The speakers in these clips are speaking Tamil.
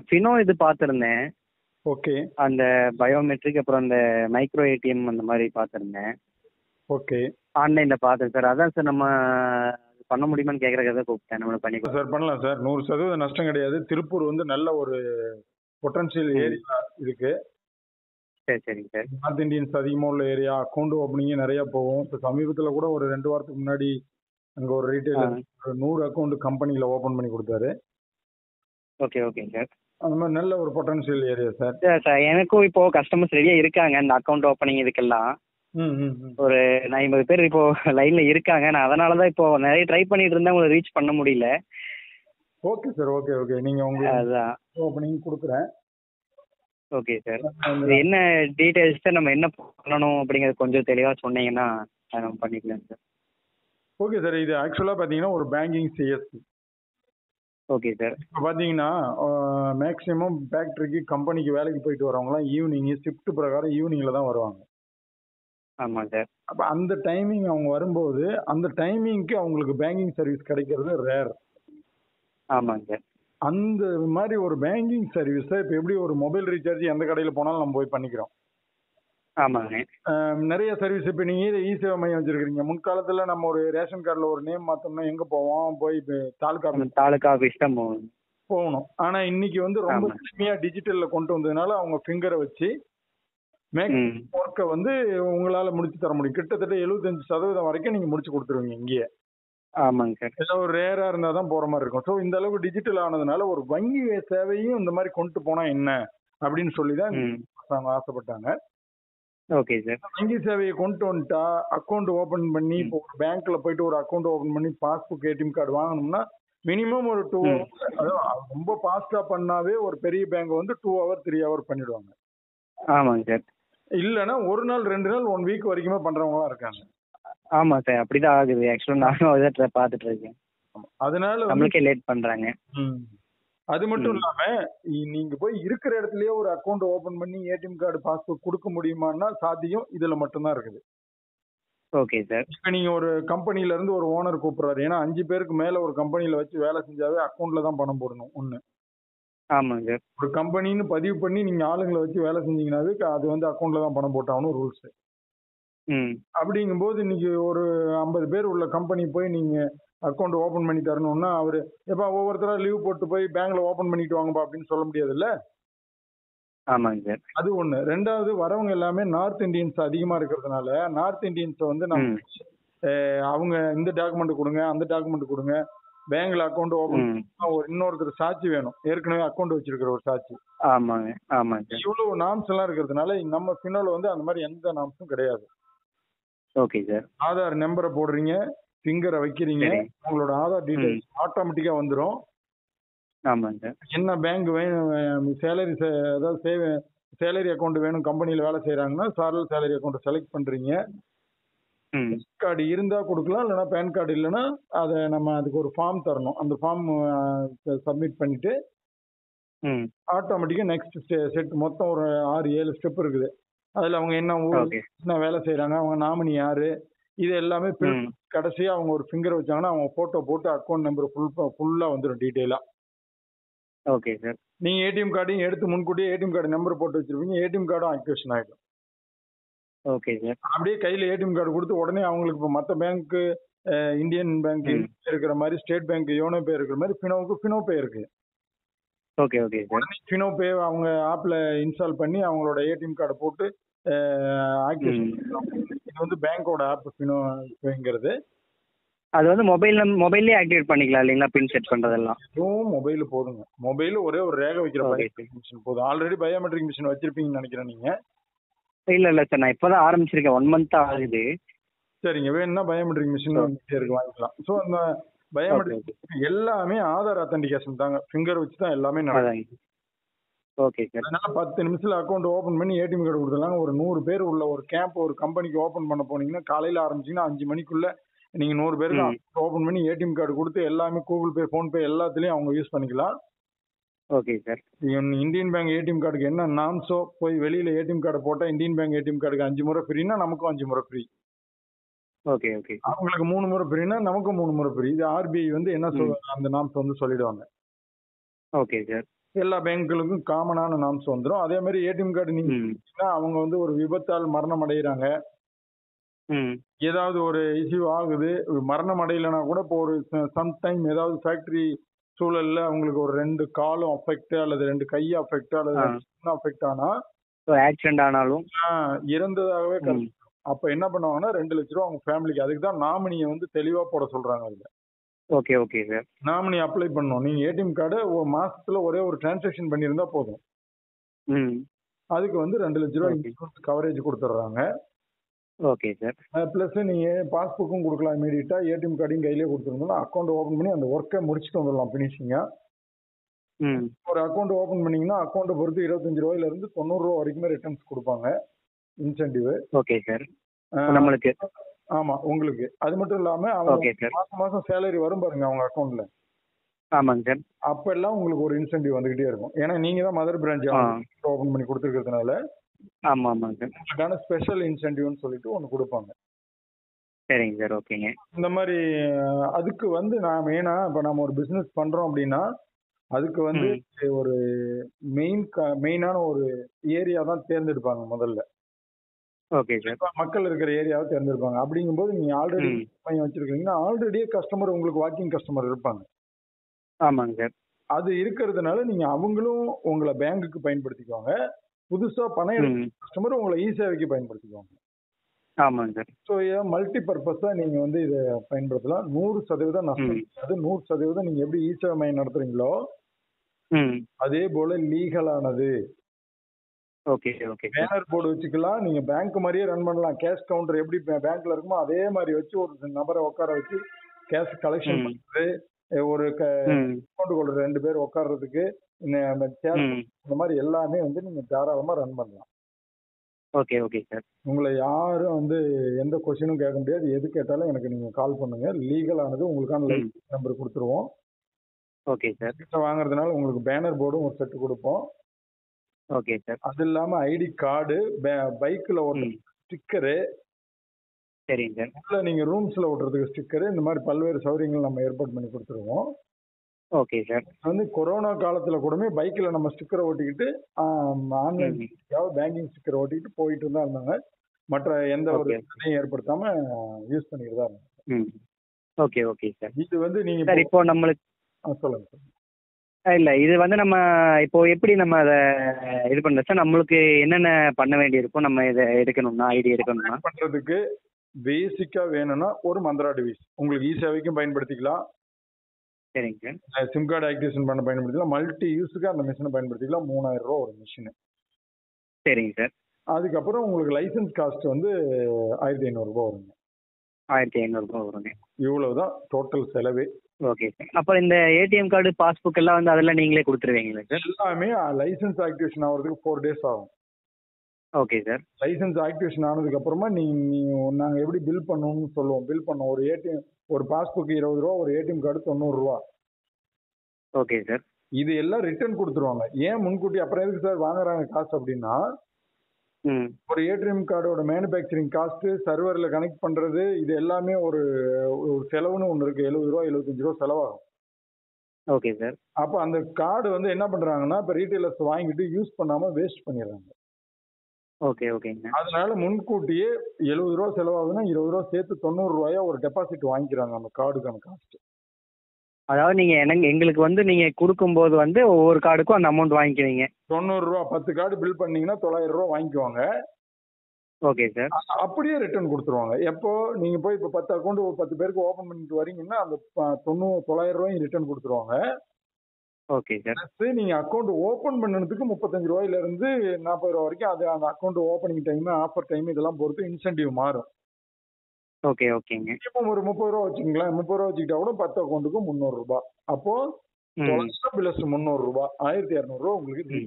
ஃபினோ இது பார்த்துருந்தேன். ஓகே அந்த பயோமெட்ரிக் அப்புறம் அந்த மைக்ரோ ஏடிஎம் அந்த மாதிரி பார்த்துருந்தேன். ஓகே ஆன்லைனில் பார்த்தேன் சார். அதான் சார் நம்ம பண்ண முடியுமான்னு கேட்குறதுக்காக தான் கூப்பிட்டேன். நம்ம பண்ணி சார் பண்ணலாம் சார். 100% நஷ்டம் கிடையாது. திருப்பூர் வந்து நல்ல ஒரு பொட்டன்ஷியல் ஏரியா இருக்கு. சரி சரிங்க சார். நார்த் இந்தியன்ஸ் அதிகமாக உள்ள ஏரியா. அக்கௌண்ட் ஓப்பனிங்கே நிறைய போகும். இப்போ சமீபத்தில் கூட ஒரு 2 வாரத்துக்கு முன்னாடி அங்கே ஒரு ரீட்டைலர் 100 அக்கௌண்ட் கம்பெனியில் ஓப்பன் பண்ணி கொடுத்தாரு. ஓகே ஓகேங்க சார். அந்த மாதிரி நல்ல ஒரு potential area sir. Sir sir எனக்கும் இப்போ கஸ்டமர்ஸ் ரெடியாக இருக்காங்க இந்த அக்கௌண்ட் ஓப்பனிங் இதுக்கெல்லாம். ஒரு 50 பேர் இப்போ லைன்ல இருக்காங்க. நான் அதனால தான் இப்போ நிறைய ட்ரை பண்ணிட்டு இருந்தேன், உங்களை ரீச் பண்ண முடியல. Okay sir. ஓகே ஓகே நீங்கள் உங்களுக்கு அதான். ஓப்பனிங் கொடுக்குறேன். Okay sir. இது என்ன டீட்டெயில்ஸ் சார், நம்ம என்ன பண்ணணும் அப்படிங்கிறது கொஞ்சம் தெளிவாக சொன்னீங்கன்னா அதை நம்ம பண்ணிக்கலாம் சார். Okay sir. இது ஆக்சுவலாக பார்த்தீங்கன்னா ஒரு பேங்கிங் சிஎஸ்சி. Okay sir. இப்போ பார்த்தீங்கன்னா மேக்ஸிமம் ஃபேக்ட்ரிக்கு கம்பெனிக்கு வேலைக்கு போயிட்டு வரவங்களாம் ஈவினிங் ஷிஃப்ட் பிரகாரம் ஈவினிங்கில் தான் வருவாங்க. ஆமாம் சார். அப்போ அந்த டைமிங் அவங்க வரும்போது அந்த டைமிங்க்கு அவங்களுக்கு பேங்கிங் சர்வீஸ் கிடைக்கிறது ரேர். ஆமாங்க சார். அந்த மாதிரி ஒரு பேங்கிங் சர்வீஸை இப்போ எப்படி ஒரு மொபைல் ரீசார்ஜ் எந்த கடையில் போனாலும் நம்ம போய் பண்ணிக்கிறோம். ஆமாங்க. நிறைய சர்வீஸ் இப்போ நீங்கள் இ சேவை மையம் வச்சிருக்கிறீங்க. முன்காலத்தில் நம்ம ஒரு ரேஷன் கார்டில் ஒரு நேம் மாற்றோம்னா எங்கே போவோம்? போய் தாலுக்கா ஆஃபீஸ் தான் போகணும். ஆனால் இன்னைக்கு வந்து ரொம்ப எளிமையாக டிஜிட்டலில் கொண்டு வந்ததுனால அவங்க ஃபிங்கரை வச்சு மேக்ஸிமம் ஒர்க்கை வந்து உங்களால் முடிச்சு தர முடியும். கிட்டத்தட்ட 75% வரைக்கும் நீங்கள் முடிச்சு கொடுத்துருவீங்க இங்கேயே. ஆமாங்க சார். ஏதோ ஒரு ரேராக இருந்தால் தான் போகிற மாதிரி இருக்கும். ஸோ இந்த அளவுக்கு டிஜிட்டல் ஆனதுனால ஒரு வங்கி சேவையும் இந்த மாதிரி கொண்டு போனால் என்ன அப்படின்னு சொல்லி தான் அவங்க ஆசைப்பட்டாங்க. Okay sir. வங்கி சேவையை கொண்டு வந்துட்டா அக்கௌண்ட் ஓப்பன் பண்ணி இப்போ ஒரு பேங்க்ல போயிட்டு ஒரு அக்கௌண்ட் ஓப்பன் பண்ணி பாஸ்புக் ஏடிஎம் கார்டு வாங்கணும்னா மினிமம் ஒரு 2 ஹவர்ஸ், அதாவது ரொம்ப ஃபாஸ்டா பண்ணாவே ஒரு பெரிய பேங்க் வந்து 2 ஹவர் 3 ஹவர் பண்ணிடுவாங்க. ஆமாங்க சார். இல்லைன்னா ஒரு நாள் 2 நாள் 1 வீக் வரைக்குமே பண்றவங்களாம் இருக்காங்க. ஆமாம் சார். அப்படிதான் ஆகுது. ஆக்சுவலாக நானும் அதை பார்த்துட்டு இருக்கேன். அதனால நம்மளுக்கே லேட் பண்றாங்க. அது மட்டும் இல்லாம நீங்க போய் இருக்கிற இடத்துலயே ஒரு அக்கௌண்ட் ஓபன் பண்ணி ஏடிஎம் கார்டு பாஸ்புக் கொடுக்க முடியுமான்னா சாத்தியம் இதுல மட்டும்தான் இருக்குது. Okay sir. இப்ப நீங்க ஒரு கம்பெனில இருந்து ஒரு ஓனர் கூப்பிடுறாரு. ஏன்னா 5 பேருக்கு மேல ஒரு கம்பெனில வச்சு வேலை செஞ்சாவே அக்கௌண்ட்ல தான் பணம் போடணும் ஒண்ணு. ஆமாங்க சார். ஒரு கம்பெனின்னு பதிவு பண்ணி நீங்க ஆளுங்களை வச்சு வேலை செஞ்சீங்கன்னாவே அது வந்து அக்கௌண்ட்ல தான் பணம் போட்டாகணும் ரூல்ஸ். அப்படிங்கும்போது இன்னைக்கு ஒரு 50 பேர் உள்ள கம்பெனி போய் நீங்க அக்கௌண்ட் ஓபன் பண்ணி தரணும்னா அவரு எப்ப ஒவ்வொருத்தரா லீவ் போட்டு போய் பேங்க்ல ஓபன் பண்ணிட்டு வாங்கப்பா அப்படின்னு சொல்ல முடியாதுல்ல. ஆமாங்க சார். அது ஒண்ணு. ரெண்டாவது வரவங்க எல்லாமே நார்த் இந்தியன்ஸ் அதிகமா இருக்கிறதுனால நார்த் இந்தியன்ஸ் வந்து நம்ம அவங்க இந்த டாக்குமெண்ட் கொடுங்க அந்த டாக்குமெண்ட் கொடுங்க, பேங்க்ல அக்கௌண்ட் ஓபன் ஒரு இன்னொருத்தர் சாட்சி வேணும், ஏற்கனவே அக்கௌண்ட் வச்சிருக்கிற ஒரு சாட்சி. ஆமாங்க ஆமாங்க. இவ்வளவு நாம்ஸ் எல்லாம் இருக்கிறதுனால நம்ம ஃபினோல வந்து அந்த மாதிரி எந்த நாம்ஸும் கிடையாது. Okay sir. ஆதார் நம்பரை போடுறீங்க, ஃபிங்கரை வைக்கிறீங்க, உங்களோட ஆதார் டீடைல்ஸ் ஆட்டோமேட்டிக்கா வந்துடும். ஆமாங்க சார். என்ன பேங்க் வேணும், சேலரி அதாவது சேலரி அக்கௌண்ட் வேணும், கம்பெனியில் வேலை செய்யறாங்கன்னா சாரல் சேலரி அக்கௌண்ட் செலக்ட் பண்றீங்க. கார்டு இருந்தா கொடுக்கலாம், இல்லைன்னா பேன் கார்டு இல்லைன்னா அதை நம்ம அதுக்கு ஒரு ஃபார்ம் தரணும். அந்த ஃபார்ம் சப்மிட் பண்ணிட்டு ஆட்டோமேட்டிக்கா நெக்ஸ்ட் செட் மொத்தம் ஒரு 6-7 ஸ்டெப் இருக்குது. அதுல அவங்க என்ன வேலை செய்யறாங்க, அவங்க நாமினி யாரு, இது எல்லாமே கடைசியா அவங்க ஒரு ஃபிங்கர் வச்சாங்கன்னா அவங்க போட்டோ போட்டு அக்கௌண்ட் நம்பர் ஃபுல்லா வந்துடும் டீடைலா. Okay sir. நீங்க ஏடிஎம் கார்டையும் எடுத்து முன்கூட்டியே ஏடிஎம் கார்டு நம்பர் போட்டு வச்சிருப்பீங்க, ஏடிஎம் கார்டும் ஆக்டிவேஷன் ஆயிடும். Okay sir. அப்படியே கையில ஏடிஎம் கார்டு கொடுத்து உடனே அவங்களுக்கு இப்போ மற்ற பேங்க் இந்தியன் பேங்க் இருக்கிற மாதிரி, ஸ்டேட் பேங்க் யோனோ பே இருக்கிற மாதிரி ஃபினோவுக்கு ஃபினோ பே இருக்கு. Okay okay sir. ஃபினோ பே அவங்க ஆப்ல இன்ஸ்டால் பண்ணி அவங்களோட ஏடிஎம் கார்டை போட்டு ஆக்டிவேஷன். இது வந்து பேங்கோட ஆப் ஃபினோ பேங்கிறது. அது வந்து மொபைல்லே ஆக்டிவேட் பண்ணிக்கலாம் இல்லைங்களா? பின் செட் பண்றதெல்லாம் இதுவும் மொபைல் போதுங்க. மொபைல் ஒரே ஒரு ரேகை வைக்கிற பயோமெட்ரிக் மிஷின் போதும். ஆல்ரெடி பயோமெட்ரிக் மிஷின் வச்சிருப்பீங்கன்னு நினைக்கிறேன் நீங்க. இல்ல சார், நான் இப்பதான் ஆரம்பிச்சிருக்கேன். 1 month ஆகுது. சரிங்க. வேணும்னா பயோமெட்ரிக் மிஷின் இருக்கு, வாங்கிக்கலாம். ஸோ அந்த பயோமெட்ரிக் எல்லாமே ஆதார் அத்தன்டிகேஷன் தாங்க, ஃபிங்கர் வச்சு தான் எல்லாமே நடக்கும். Okay sir. அதனால 10 நிமிஷத்துல அக்கௌண்ட் ஓபன் பண்ணி ஏடிஎம் கார்டு கொடுத்துடலாம். ஒரு 100 பேர் உள்ள ஒரு கேம்ப் ஒரு கம்பெனிக்கு ஓபன் பண்ண போனீங்கன்னா காலையில ஆரம்பிச்சீங்கன்னா 5 மணிக்குள்ள நீங்க 100 பேருக்கு ஓபன் பண்ணி ஏடிஎம் கார்டு கொடுத்து எல்லாமே கூகுள் பே, போன் பே எல்லாத்துலயும் அவங்க யூஸ் பண்ணிக்கலாம். Okay sir. Indian bank ATM கார்டுக்கு என்ன நாம்ஸோ போய் வெளியில ஏடிஎம் கார்டு போட்டா இந்தியன் பேங்க் ஏடிஎம் கார்டுக்கு 5 முறை ஃப்ரீனா நமக்கும் 5 முறை ஃப்ரீ. Okay okay. அவங்களுக்கு 3 முறை ஃப்ரீனா நமக்கும் 3 முறை ஃப்ரீ. இது ஆர்பிஐ வந்து என்ன சொல்றாங்க அந்த நாம்ஸ் வந்து சொல்லிடுவாங்க. Okay sir. எல்லா பேங்க்குகளுக்கும் காமனான நாம்ஸ் வந்துடும். அதே மாதிரி ஏடிஎம் கார்டு நீங்க அவங்க வந்து ஒரு விபத்தால் மரணம் அடைகிறாங்க, ஏதாவது ஒரு இஷ்யூ ஆகுது, மரணம் அடையலைன்னா கூட இப்போ ஒரு சம்டைம் ஏதாவது ஃபேக்டரி சூழல்ல அவங்களுக்கு ஒரு 2 காலும் அஃபெக்ட் அல்லது 2 கையும் அஃபெக்ட் அல்லது அஃபெக்ட் ஆனா ஆக்சிடென்ட் ஆனாலும் இறந்ததாகவே அப்ப என்ன பண்ணுவாங்கன்னா 2 லட்ச ரூபா அவங்க ஃபேமிலிக்கு. அதுக்கு தான் நாமினியை வந்து தெளிவா போட சொல்றாங்க. அதுல okay okay sir, nominee apply பண்ணணும். நீங்க ஏடிஎம் கார்டு ஒரு மாசத்துல ஒரே ஒரு டிரான்சாக்ஷன் பண்ணியிருந்தா போதும். அதுக்கு வந்து 2 லட்ச ரூபா இன்சூரன்ஸ் கவரேஜ் கொடுத்துட்றாங்க. Okay sir. பிளஸ் நீங்க பாஸ்புக்கும் கொடுக்கலாம் இமீடியட்டா, ஏடிஎம் கார்டையும் கையிலே கொடுத்துருந்தோம்னா அக்கௌண்ட் ஓபன் பண்ணி அந்த ஒர்க்கை முடிச்சுட்டு வந்துடலாம் பினிஷிங்கா. ஒரு அக்கௌண்ட் ஓபன் பண்ணீங்கன்னா அக்கௌண்ட்டை பொறுத்து 25 ரூபாயில இருந்து 90 ரூபா வரைக்குமே ரிட்டர்ன்ஸ் கொடுப்பாங்க, இன்சென்டிவ். Okay sir. நம்மளுக்கு ஆமா உங்களுக்கு. அது மட்டும் இல்லாம அவங்க மாசம் மாசம் சேலரி வரும் பாருங்க அவங்க அக்கௌண்ட்ல. ஆமாங்க சார். அப்ப எல்லாம் உங்களுக்கு ஒரு இன்சென்டிவ் வந்துகிட்டே இருக்கும். ஏன்னா நீங்க தான் மதர் பிரான்ச் ஓபன் பண்ணி கொடுத்துருக்கிறதுனால. ஆமா ஆமாங்க சார். அதுக்கான ஸ்பெஷல் இன்சென்டிவ்னு சொல்லிட்டு ஒன்று கொடுப்பாங்க. சரிங்க சார். ஓகேங்க. இந்த மாதிரி அதுக்கு வந்து நான் மெயினா இப்போ நம்ம ஒரு பிசினஸ் பண்றோம் அப்படின்னா அதுக்கு வந்து ஒரு மெயினான ஒரு ஏரியா தான் தேர்ந்தெடுப்பாங்க முதல்ல. Okay sir. மக்கள் இருக்கிற ஏரியாவை தேர்ந்தெடுப்பாங்க. அப்படிங்கும்போது நீங்க ஆல்ரெடி வச்சிருக்கீங்கன்னா ஆல்ரெடியே கஸ்டமர் உங்களுக்கு வாக்கிங் கஸ்டமர் இருப்பாங்க. ஆமாங்க சார். அது இருக்கிறதுனால நீங்க அவங்களும் உங்களை பேங்குக்கு பயன்படுத்திக்குவாங்க, புதுசா பணம் கஸ்டமர் உங்களை இ சேவைக்கு பயன்படுத்திக்குவாங்க. ஆமாங்க சார். ஸோ மல்டி பர்பஸா நீங்க வந்து இதை பயன்படுத்தலாம். 100% நஷ்டம். அது 100% நீங்க எப்படி இ சேவை மையம் நடத்துறீங்களோ அதே போல லீகலானது. Okay okay. பேனர் போர்டு வச்சுக்கலாம், நீங்க பேங்க் மாதிரியே ரன் பண்ணலாம். கேஷ் கவுண்டர் எப்படி பேங்க்ல இருக்குமோ அதே மாதிரி வச்சு ஒரு நபரை உட்கார வச்சு கேஷ் கலெக்ஷன் பண்றது, ஒரு அக்கௌண்ட் ஹோல்டர் 2 பேர் உட்கார்றதுக்கு இந்த மாதிரி எல்லாமே வந்து நீங்க தாராளமா ரன் பண்ணலாம். Okay okay sir. உங்களை யாரும் வந்து எந்த கொஸ்டினும் கேட்க முடியாது. எது கேட்டாலும் எனக்கு நீங்க கால் பண்ணுங்க. லீகலானது உங்களுக்கான லைசன்ஸ் நம்பர் கொடுத்துருவோம். Okay sir. வாங்குறதுனால உங்களுக்கு பேனர் போர்டும் ஒரு செட் கொடுப்போம். Okay sir. அது இல்லாம ஐடி கார்டு, பைக்ல ஓட்டுறதுக்கு ஸ்டிக்கரு, சரிங்க சார். உள்ள நீங்க ரூம்ஸ்ல ஓட்டுறதுக்கு ஸ்டிக்கரு, இந்த மாதிரி பல்வேறு சௌகரியங்கள் நம்ம ஏற்பாடு பண்ணி கொடுத்துருவோம். Okay sir. வந்து கொரோனா காலத்துல கூடமே பைக்ல நம்ம ஸ்டிக்கரை ஓட்டிக்கிட்டு ஆன்லைன் பேங்கிங் ஸ்டிக்கர் ஓட்டிக்கிட்டு போயிட்டு தான் இருந்தாங்க. மற்ற எந்த ஒரு பிரச்சனையும் ஏற்படுத்தாம யூஸ் பண்ணிட்டு தான் இருந்தாங்க. Okay okay sir. இது வந்து நீங்க இப்போ நம்மளுக்கு சொல்லுங்க. இல்ல இது வந்து நம்ம இப்போ எப்படி நம்ம அதை இது பண்றது சார்? நம்மளுக்கு என்னென்ன பண்ண வேண்டி இருக்கும் நம்ம இதை எடுக்கணும்னா, ஐடி எடுக்கணும்னா? பண்றதுக்கு பேசிக்கா வேணும்னா ஒரு மந்த்ரா டிவைஸ் உங்களுக்கு இ சேவைக்கும் பயன்படுத்திக்கலாம். சரிங்க சார். சிம் கார்டு ஆக்டிவேஷன் பண்ண பயன்படுத்திக்கலாம். மல்டி யூஸுக்கு அந்த மிஷினை பயன்படுத்திக்கலாம். 3000 ரூபா ஒரு மிஷின். சரிங்க சார். அதுக்கப்புறம் உங்களுக்கு லைசன்ஸ் காஸ்ட் வந்து 1500 ரூபா வருங்க. 1500 ரூபா வருங்க. இவ்வளவுதான் டோட்டல் செலவே. Okay sir. அப்புறம் இந்த ஏடிஎம் கார்டு, பாஸ்புக் எல்லாம் வந்து அதெல்லாம் நீங்களே கொடுத்துருவீங்களா சார்? எல்லாமே லைசன்ஸ் ஆக்டிவேஷன் ஆகிறதுக்கு 4 days ஆகும். Okay sir. லைசன்ஸ் ஆக்டிவேஷன் ஆனதுக்கு அப்புறமா நாங்க எப்படி பில் பண்ணணும்னு சொல்லுவோம். பில் பண்ண ஒரு பாஸ்புக் 20 ரூபா, ஒரு ஏடிஎம் கார்டு 90 ரூபா. Okay sir. இது எல்லாம் ரிட்டர்ன் கொடுத்துருவாங்க. ஏன் முன்கூட்டி அப்புறம் எதுக்கு சார் வாங்குறாங்க காசு அப்படின்னா, ஒரு ஏடிஎம் கார்டோட மேனுபேக்சரிங் காஸ்ட், சர்வர்ல கனெக்ட் பண்றது, இது எல்லாமே ஒரு செலவுன்னு ஒன்று இருக்கு. 70 ரூபா 75 ரூபா செலவாகும். Okay sir. அப்போ அந்த கார்டு வந்து என்ன பண்றாங்கன்னா இப்போ ரீட்டைலர்ஸ் வாங்கிட்டு யூஸ் பண்ணாம வேஸ்ட் பண்ணிடுறாங்க. ஓகே ஓகேங்க. அதனால முன்கூட்டியே 70 ரூபா செலவாகுதுன்னா 20 ரூபா சேர்த்து 90 ரூபாயா ஒரு டெபாசிட் வாங்கிக்கிறாங்க அந்த கார்டுக்கான காஸ்ட். அதாவது நீங்க எங்களுக்கு வந்து நீங்க கொடுக்கும்போது வந்து ஒவ்வொரு கார்டுக்கும் அந்த அமௌண்ட் வாங்கிக்குவீங்க. 90 ரூபா 10 கார்டு பில் பண்ணீங்கன்னா 900 ரூபா வாங்கிக்குவாங்க. Okay sir. அப்படியே ரிட்டர்ன் கொடுத்துருவாங்க. எப்போ நீங்க போய் இப்போ 10 அக்கௌண்ட் ஒரு 10 பேருக்கு ஓபன் பண்ணிட்டு வரீங்கன்னா அந்த 900 ரூபாயும் ரிட்டர்ன் கொடுத்துருவாங்க. Okay sir. நீங்க அக்கௌண்ட் ஓபன் பண்ணதுக்கு 35 ரூபாயில இருந்து 40 ரூபா வரைக்கும் அது அந்த account opening time, offer time இதெல்லாம் பொறுத்து இன்சென்டிவ் மாறும். ஓகே ஓகேங்க. இப்போ ஒரு 30 ரூபா வச்சுங்களேன். 30 ரூபா வச்சுக்கிட்டா கூட 10 அக்கௌண்ட்டுக்கு 300 ரூபாய். அப்போ பிளஸ் 300 ரூபாய் 1200 ரூபாய் உங்களுக்கு.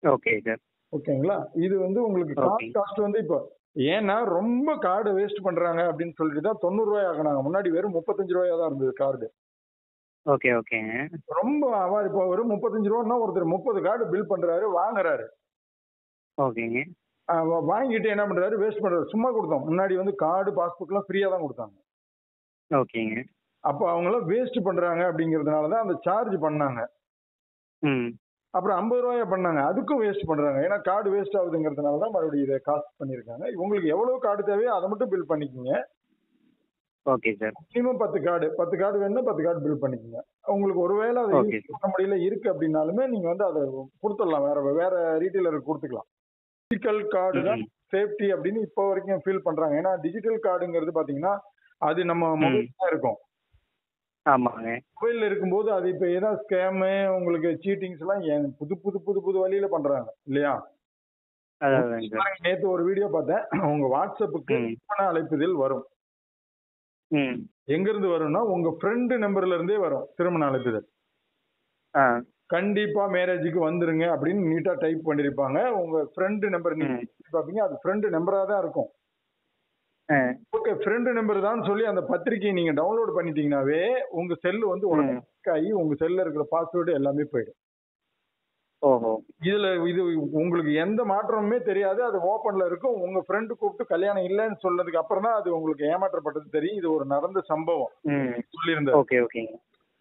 Okay sir. ஓகேங்களா? இது வந்து உங்களுக்கு காஸ்ட் வந்து இப்போ ஏன்னா ரொம்ப கார்டு வேஸ்ட் பண்றாங்க அப்படின்னு சொல்லிட்டு தான் 90 ரூபாய் ஆகினாங்க. முன்னாடி வெறும் 35 ரூபாயா தான் இருந்தது கார்டு. ஓகே ஓகேங்க. ரொம்ப அவர் இப்போ வெறும் 35 ரூபான்னா ஒருத்தர் 30 கார்டு பில் பண்றாரு, வாங்குறாரு. ஓகேங்க. வாங்கிட்டு என்ன பண்றாரு, வேஸ்ட் பண்றாரு. சும்மா கொடுத்தோம். முன்னாடி வந்து கார்டு பாஸ்புக் எல்லாம் ஃப்ரீயா தான் கொடுத்தாங்க. ஓகேங்க. அப்போ அவங்க எல்லாம் வேஸ்ட் பண்றாங்க அப்படிங்கறதுனால தான் அந்த சார்ஜ் பண்ணாங்க. ம். அப்புறம் 50 ரூபாயா பண்ணாங்க. அதுக்கும் வேஸ்ட் பண்றாங்க. ஏன்னா கார்டு வேஸ்ட் ஆகுதுங்கிறதுனால தான் மறுபடியும் இதை காஸ்ட் பண்ணியிருக்காங்க. உங்களுக்கு எவ்வளவு கார்டு தேவையோ அதை மட்டும் பில் பண்ணிக்கோங்க. Okay sir. மினிமம் 10 கார்டு வேணும்னா 10 கார்டு பில் பண்ணிக்கோங்க. உங்களுக்கு ஒருவேளை அதை ஓகே யூஸ் சார். பண்ண முடியல இருக்கு அப்படின்னாலுமே நீங்க வந்து அதை கொடுத்துடலாம். வேற வேற ரீட்டைலருக்கு கொடுத்துக்கலாம். டிஜிட்டல் கார்டு ம். தான் ம். சேஃப்டி அப்படின்னு இப்போ வரைக்கும் ஃபீல் பண்றாங்க. ஏன்னா டிஜிட்டல் கார்டுங்கிறது பாத்தீங்கன்னா அது நம்ம ம். மொபைல் தான் இருக்கும். ஆமாங்க. மொபைல்ல இருக்கும்போது அது இப்ப ஏதாவது ஸ்கேமு உங்களுக்கு சீட்டிங்ஸ் எல்லாம் புது புது புது புது வழியில பண்றாங்க இல்லையா? அதாதாங்க சார். பாருங்க, நேத்து ஒரு வீடியோ பார்த்தேன். உங்க வாட்ஸ்அப்புக்கு ம். திருமண அழைப்புதல் வரும். ம். எங்க இருந்து வரும்னா உங்க ஃப்ரெண்டு நம்பர்ல இருந்தே வரும் திருமண அழைப்புதல். ஆ. கண்டிப்பா மேரேஜுக்கு வந்துருங்க அப்படின்னு நீட்டா டைப் பண்ணிருப்பாங்க. உங்க ஃப்ரெண்டு நம்பர் நீங்க ம். பாப்பீங்க, அது ஃப்ரெண்டு நம்பரா தான் இருக்கும். ஆ. ஓகே, ஃப்ரெண்டு நம்பர் தான் சொல்லி அந்த பத்திரிக்கையை நீங்க டவுன்லோட் பண்ணிட்டீங்கன்னாவே உங்க செல்லு வந்து உடனே ம். hack ஆகி உங்க செல்ல இருக்கிற பாஸ்வேர்டு எல்லாமே போயிடும். ஓஹோ! இது உங்களுக்கு எந்த மாற்றமுமே தெரியாது. அது ஓப்பன்ல இருக்கும். உங்க ஃப்ரெண்டு கூப்பிட்டு கல்யாணம் இல்லைன்னு சொன்னதுக்கு அப்புறம் தான் அது உங்களுக்கு ஏமாற்றப்பட்டது தெரியும். இது ஒரு நடந்த சம்பவம் ம். சொல்லியிருந்தாரு. ஓகே, ஓகேங்க.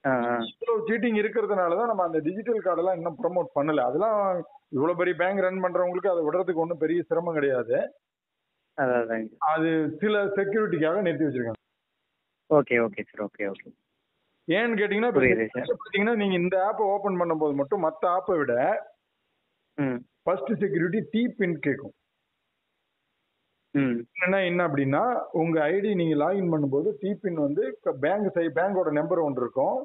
ஆ, ஆ. இவ்வளவு சீட்டிங் இருக்கிறதுனால தான் நம்ம அந்த டிஜிட்டல் கார்டெல்லாம் இன்னும் ப்ரோமோட் பண்ணல. அதெல்லாம் இவ்வளவு பெரிய பேங்க் ரன் பண்றவங்களுக்கு அதை விடுறதுக்கு ஒன்றும் பெரிய சிரமம் கிடையாது. அதாதாங்க. அது சில செக்யூரிட்டிக்காக நிறுத்தி வச்சிருக்காங்க. Okay, okay sir. Okay, okay. ஏன்னு கேட்டீங்கன்னா, இப்ப புரியுது சார். பாத்தீங்கன்னா நீங்க இந்த ஆப்பை ஓபன் பண்ணும்போது மட்டும் மத்த ஆப்பை விட ம். ஃபர்ஸ்ட் செக்யூரிட்டி பின் கேட்கும். ம். என்ன அப்படின்னா உங்க ஐடி நீங்க லாகின் பண்ணும்போது பின் வந்து பேங்கோட நம்பர் ஒன்று இருக்கும்.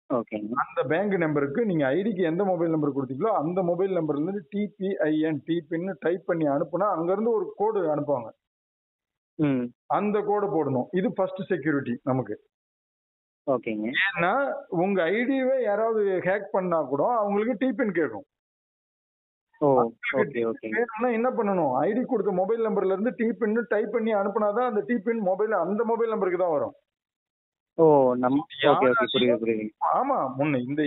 ஓகேங்க. அந்த பேங்க் நம்பருக்கு நீங்க ஐடிக்கு எந்த மொபைல் நம்பர் கொடுத்தீங்களோ அந்த மொபைல் நம்பர்ல இருந்து டிபின் டைப் பண்ணி அனுப்புனா அங்க இருந்து ஒரு கோடு அனுப்புவாங்க. ம். அந்த கோடு போடணும். இது ஃபர்ஸ்ட் செக்யூரிட்டி நமக்கு. ஓகேங்க. ஏன்னா உங்க ஐடியவே யாராவது ஹேக் பண்ணா கூட அவங்களுக்கு பின் கேட்கும். ஓ! ஓகே, ஓகேங்க. வேணும்னா என்ன பண்ணணும்? ஐடி கொடுத்த மொபைல் நம்பர்ல இருந்து பின் டைப் பண்ணி அனுப்புனாதான் அந்த பின் அந்த மொபைல் நம்பருக்கு தான் வரும். ஓ! Okay, okay. புரியுது, புரியுதுங்க. ஆமா.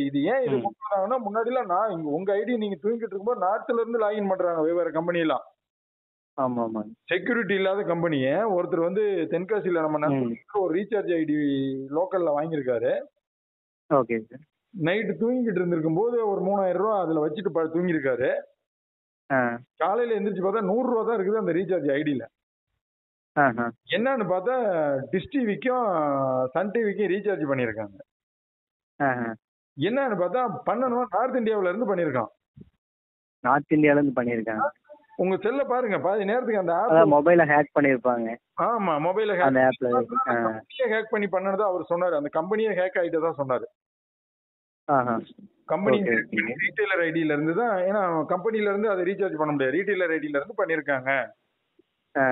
இது ஏன் இது கொண்டு வராங்கன்னா முன்னாடிலாம் நான் உங்க ஐடி நீங்க தூங்கிட்டு இருக்கும்போது நார்த்ல இருந்து லாகின் பண்றாங்க வெவ்வேறு கம்பெனி எல்லாம். ஆமா, ஆமாங்க. செக்யூரிட்டி இல்லாத கம்பெனியை ஒருத்தர் வந்து தென்காசியில நம்ம ம். நண்பர் ஒரு ரீசார்ஜ் ஐடி லோக்கல்ல வாங்கியிருக்காரு. Okay sir. நைட்டு தூங்கிட்டு இருந்திருக்கும் போது ஒரு 3000 ரூபாய் அதுல வச்சுட்டு தூங்கியிருக்காரு. ஆ. காலையில எந்திரிச்சு பார்த்தா 100 ரூபாய் தான் இருக்குது அந்த ரீசார்ஜ் ஐடியில. ஆஹா. என்னன்னு பார்த்தா டிஷ் டிவிக்கும் சன் டிவிக்கும் ரீசார்ஜ் பண்ணியிருக்காங்க. ஆஹா. என்னன்னு பார்த்தா பண்ணணும் நார்த் இந்தியாவுல இருந்து பண்ணியிருக்கான். நார்த் இந்தியால இருந்து பண்ணியிருக்காங்க. உங்க செல்ல பாருங்க பாதி நேரத்துக்கு அந்த ஆப். அதான் மொபைல ஹேக் பண்ணிருப்பாங்க. ஆமா, மொபைல அந்த ஆப்ல. ஆ. கம்பெனியே ஹேக் பண்ணி பண்ணனதா அவர் சொன்னாரு. அந்த கம்பெனியே ஹேக் ஆயிட்டதா சொன்னாரு. ஆஹா. கம்பெனி ஓகே, ஓகேங்க. ரீட்டைலர் ஐடியில இருந்து தான், ஏன்னா கம்பெனில இருந்து அதை ரீசார்ஜ் பண்ண முடியாது. ரீட்டைலர் ஐடியில இருந்து பண்ணிருக்காங்க ஆ.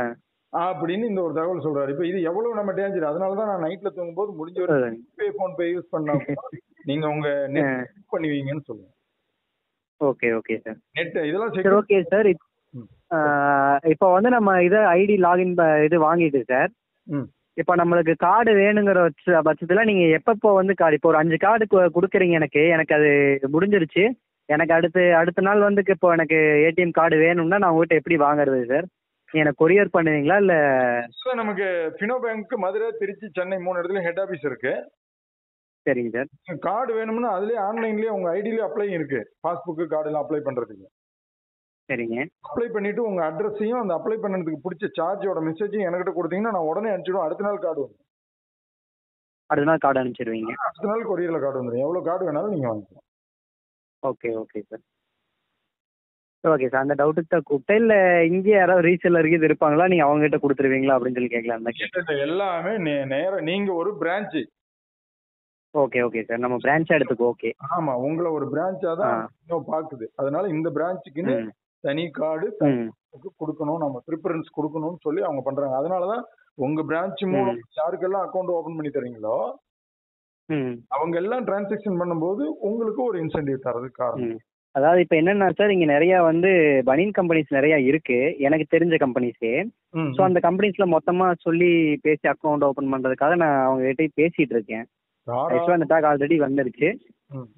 அப்படின்னு இந்த ஒரு தகவல் சொல்றாரு. இப்ப இது எவ்வளவு நம்ம டேஞ்சர். அதனாலதான் நான் நைட்ல தூங்கும்போது முடிஞ்ச ஒரு போன் பே யூஸ் பண்ணா நீங்க உங்க நெட் பண்ணுவீங்கன்னு சொல்லுங்க. Okay, okay sir. நெட் இதெல்லாம் சரி, ஓகே சார். இப்போ வந்து நம்ம இதை ஐடி லாகின் இது வாங்கிட்டு சார், இப்போ நம்மளுக்கு கார்டு வேணுங்கிற பட்சத்துல நீங்க எப்பப்போ வந்து கார்டு இப்போ ஒரு 5 கார்டு கொடுக்குறீங்க எனக்கு அது முடிஞ்சிருச்சு. எனக்கு அடுத்த நாள் வந்து இப்போ எனக்கு ஏடிஎம் கார்டு வேணும்னா நான் உங்ககிட்ட எப்படி வாங்குறது சார்? எனக்கு கொரியர் பண்ணுவீங்களா இல்ல? நமக்கு ஃபினோ பேங்க் மதுரை, திருச்சி, சென்னை 3 இடத்துல ஹெட் ஆபீஸ் இருக்கு. சரிங்க சார். கார்டு வேணும்னா அதுலயே ஆன்லைன்லயே உங்க ஐடியிலே அப்ளை இருக்கு. பாஸ்புக் கார்டு எல்லாம் அப்ளை பண்றதுக்கு. சரிங்க. அப்ளை பண்ணிட்டு உங்க அட்ரஸையும் அந்த அப்ளை பண்ணதுக்கு பிடிச்ச சார்ஜோட மெசேஜையும் என்கிட்ட கொடுத்தீங்கன்னா நான் உடனே அனுப்பிச்சிடுவேன். அடுத்த நாள் கார்டு வரும். அடுத்த நாள் கார்டு அனுப்பிச்சிடுவீங்க? அடுத்த நாள் கொரியர்ல கார்டு வந்துடும். எவ்வளவு கார்டு வேணாலும் நீங்க வாங்கிக்கலாம். Okay, okay sir. Okay sir. அந்த டவுட்டுக்கு தான் கூப்பிட்டேன். இல்லை இங்கே யாராவது ரீசெல்லர் இது இருப்பாங்களா, நீங்கள் அவங்ககிட்ட கொடுத்துருவீங்களா அப்படின்னு சொல்லி கேட்கலாம் தான். எல்லாமே நேரம் நீங்க ஒரு பிரான்ச். Okay, okay sir. நம்ம பிரான்ச்சா எடுத்துக்கோ. ஓகே. ஆமா, உங்களை ஒரு பிரான்ச்சா தான் பாக்குது. அதனால இந்த பிரான்ச்சுக்குன்னு தனி கார்டு கொடுக்கணும், நம்ம ப்ரிஃபரன்ஸ் கொடுக்கணும்னு சொல்லி அவங்க பண்றாங்க. அதனாலதான் உங்க பிரான்ச் மூலம் யாருக்கெல்லாம் அக்கௌண்ட் ஓபன் பண்ணி தரீங்களோ அவங்க எல்லாம் டிரான்சாக்ஷன் பண்ணும்போது உங்களுக்கு ஒரு இன்சென்டிவ் தரதுக்கு காரணம். அதாவது இப்போ என்னன்னா சார், இங்கே நிறைய வந்து பனியன் கம்பெனிஸ் நிறைய இருக்கு, எனக்கு தெரிஞ்ச கம்பெனிஸே. ஸோ அந்த கம்பெனிஸ்ல மொத்தமா சொல்லி பேசி அக்கௌண்ட் ஓபன் பண்றதுக்காக நான் அவங்க கிட்ட பேசிட்டு இருக்கேன். ஆக்சுவலாக அந்த டாக் ஆல்ரெடி வந்துருச்சு.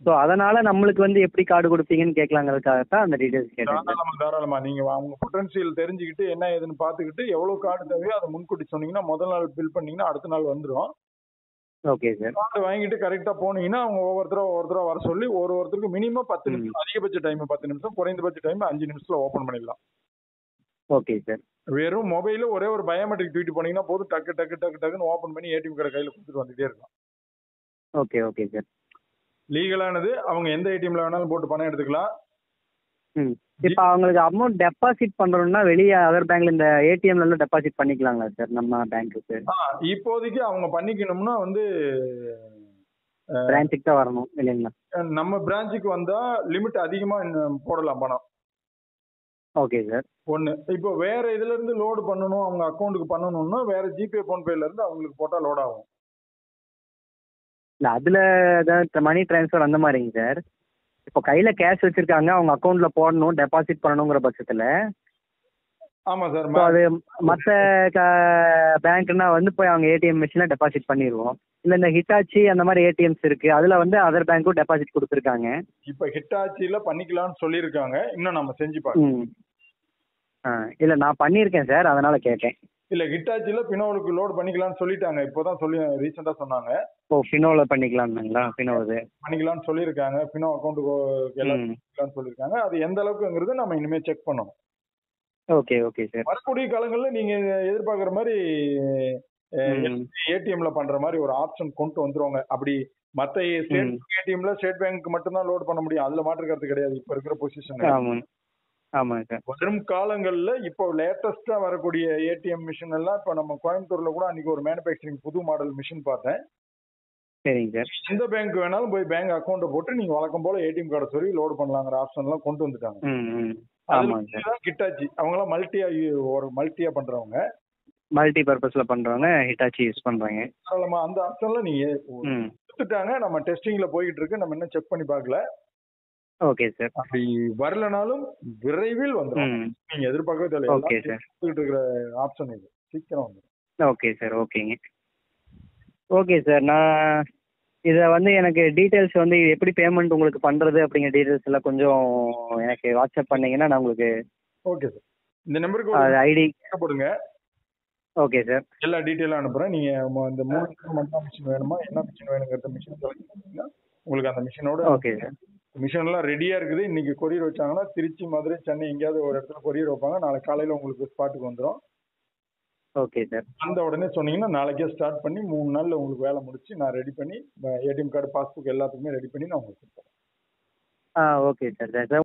ஸோ அதனால நம்மளுக்கு வந்து எப்படி கார்டு கொடுப்பீங்கன்னு கேட்கலாங்கிறதுக்காக தான் அந்த டீடைல்ஸ் கேட்டேன். தாராளமா நீங்க அவங்க பொட்டன்சியல் தெரிஞ்சுக்கிட்டு என்ன ஏதுன்னு பாத்துக்கிட்டு எவ்வளவு கார்டு தேவையோ அதை முன்கூட்டி சொன்னீங்கன்னா முதல் நாள் பில் பண்ணீங்கன்னா அடுத்த நாள் வந்துடும். Okay sir. கார்டு வாங்கிட்டு கரெக்டா போனீங்கன்னா அவங்க ஒவ்வொருத்தரா வர சொல்லி ஒருத்தருக்கு மினிமம் 10 நிமிஷம், அதிகபட்ச டைம் 10 நிமிஷம், குறைந்தபட்ச டைம் 5 நிமிஷத்துல ஓபன் பண்ணிடலாம். Okay sir. வெறும் மொபைல்ல ஒரே ஒரு பயோமெட்ரிக் தூக்கிட்டு போனீங்கன்னா போதும், டக்கு டக்கு டக்கு டக்குன்னு ஓபன் பண்ணி ஏடிஎம் கார்டை கையில கொடுத்துட்டு வந்துட்டே இருக்கலாம். Okay okay sir. லீகலானது. அவங்க எந்த ஏடிஎம்ல வேணாலும் போட்டு பணம் எடுத்துக்கலாம். ம். இப்போ அவங்களுக்கு அமௌண்ட் டெபாசிட் பண்றோம்னா வெளியே அதர் பேங்க்ல இந்த ஏடிஎம்ல எல்லாம் டெபாசிட் பண்ணிக்கலாங்களா சார் நம்ம பேங்க்குக்கு? இப்போதைக்கு அவங்க பண்ணிக்கணும்னா வந்து பிரான்ச்சுக்கு தான் வரணும் இல்லைங்களா? நம்ம பிரான்ச்சுக்கு வந்தா லிமிட் அதிகமா போடலாம் பணம். Okay sir. ஒண்ணு. இப்போ வேற இதுல இருந்து லோடு பண்ணணும், அவங்க அக்கௌண்ட்டுக்கு பண்ணணும்னா வேற ஜிபே போன்பேல இருந்து அவங்களுக்கு போட்டா லோட் ஆகும். இல்லை அதில் ஏதாவது மணி ட்ரான்ஸ்ஃபர் அந்த மாதிரிங்க சார். இப்போ கையில் கேஷ் வச்சுருக்காங்க, அவங்க அக்கௌண்ட்டில் போடணும், டெபாசிட் பண்ணணுங்கிற பட்சத்தில் ஆமா சார். ஸோ அது மற்ற பேங்க்னா வந்து போய் அவங்க ஏடிஎம் மிஷினில் டெபாசிட் பண்ணிடுவோம். இல்லை இந்த ஹிட்டாச்சி அந்த மாதிரி ஏடிஎம்ஸ் இருக்குது, அதில் வந்து அதர் பேங்க்கும் டெபாசிட் கொடுத்துருக்காங்க. இப்போ ஹிட்டாச்சியில் பண்ணிக்கலாம்னு சொல்லியிருக்காங்க. இன்னும் நம்ம செஞ்சு பார்க்கணும். இல்லை நான் பண்ணியிருக்கேன் சார், அதனால் கேட்டேன். இல்லை ஹிட்டாச்சியில் பினோவுக்கு லோடு பண்ணிக்கலாம்னு சொல்லிட்டாங்க. இப்போதான் ரீசெண்டாக சொன்னாங்க. ஓ ஃபினோவில் பண்ணிக்கலாம்ங்களா? ஃபினோவு பண்ணிக்கலாம்னு சொல்லியிருக்காங்க. ஃபினோ அக்கௌண்ட்டுக்கு எல்லாம் பண்ணிக்கலாம்னு சொல்லியிருக்காங்க. அது எந்த அளவுக்குங்கிறது நம்ம இனிமேல் செக் பண்ணணும். Okay okay sir. வரக்கூடிய காலங்களில் நீங்கள் எதிர்பார்க்குற மாதிரி ஏடிஎம்ல பண்ற மாதிரி ஒரு ஆப்ஷன் கொண்டு வந்துருவாங்க. அப்படி மற்ற ஏடிஎம்ல ஸ்டேட் பேங்க் மட்டும்தான் லோட் பண்ண முடியும். அதுல மாற்றுக்கிறது கிடையாது இப்ப இருக்கிற பொசிஷன். ஆமாங்க சார். வரும் காலங்கள்ல இப்போ லேட்டஸ்டா வரக்கூடிய ஏடிஎம் மிஷின் எல்லாம் இப்ப நம்ம கோயம்புத்தூர்ல கூட அன்னைக்கு ஒரு மேனுபேக்சரிங் புது மாடல் மிஷின் பார்த்தேன். சரிங்க சார். எந்த பேங்க் வேணாலும் போய் பேங்க் அக்கௌண்ட்டை போட்டு நீங்க வழக்கம் போல ஏடிஎம் கார்டை சொல்லி லோடு பண்ணலாங்கிற ஆப்ஷன் எல்லாம் கொண்டு வந்துட்டாங்க. ஹிட்டாச்சி அவங்க எல்லாம் மல்டியா பண்றவங்க, மல்டி பர்பஸ்ல பண்றவங்க ஹிட்டாச்சி யூஸ் பண்றாங்க. அந்த ஆப்ஷன்ல நீங்க கொடுத்துட்டாங்க. நம்ம டெஸ்டிங்ல போயிட்டு இருக்கு, நம்ம இன்னும் செக் பண்ணி பார்க்கல. Okay sir. அப்படி வரலனாலும் விரைவில் வந்துடும். நீங்க எதிர்பார்க்கவே தெரியல. Okay sir. இருக்கிற ஆப்ஷன் இது சீக்கிரம் வந்துடும். Okay sir. ஓகேங்க. Okay sir. நான் இதை வந்து எனக்கு டீட்டெயில்ஸ் வந்து எப்படி பேமெண்ட் உங்களுக்கு பண்ணுறது அப்படிங்கிற டீட்டெயில்ஸ் எல்லாம் கொஞ்சம் எனக்கு வாட்ஸ்அப் பண்ணீங்கன்னா நான் உங்களுக்கு. Okay sir. இந்த நம்பருக்கு ஐடி போடுங்க. Okay sir. எல்லா டீட்டெயிலும் அனுப்புகிறேன். நீங்கள் இந்த 3 மட்டும் மிஷின் வேணுமா, என்ன மிஷின் வேணுங்கிறத மிஷின் செலக்ட் பண்ணிங்கன்னா உங்களுக்கு அந்த மிஷினோட. Okay sir. மிஷின்லாம் ரெடியாக இருக்குது. இன்னைக்கு கொரியர் வச்சாங்கன்னா திருச்சி, மதுரை, சென்னை எங்கேயாவது ஒரு இடத்துல கொரியர் வைப்பாங்க. நாளைக்கு காலையில் உங்களுக்கு ஸ்பாட்டுக்கு வந்துடும். Okay sir. அந்த உடனே சொன்னீங்கன்னா நாளைக்கே ஸ்டார்ட் பண்ணி 3 நாளில் உங்களுக்கு வேலை முடிச்சு நான் ரெடி பண்ணி ஏடிஎம் கார்டு, பாஸ்புக் எல்லாத்துக்குமே ரெடி பண்ணி நான் உங்களுக்கு கொடுத்துறேன். Okay sir.